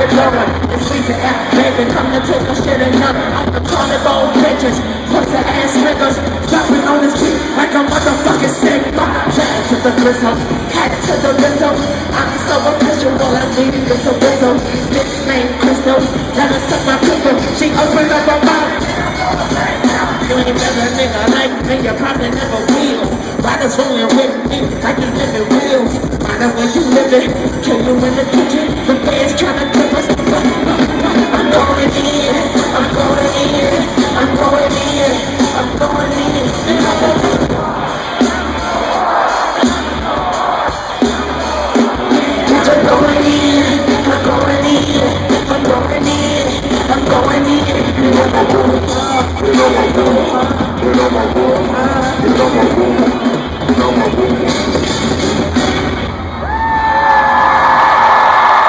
blowing. It's sweet out, baby, come to take a shit and nothing. I'm the carnival bitches, pussy ass niggas, dropping on this beat like a motherfucking sick. Jack to the grizzle, hat to the whistle. I'm so official, all I need is a whistle. Bitch named Crystal, let her suck my pistol. She opened up her mouth. You ain't never a nigga like me, you probably never will. Riders rolling with me like you living real. Find out where you living, kill you in the kitchen. The fans tryna grip us. I'm going in, I'm going in, I'm going in, I'm going in.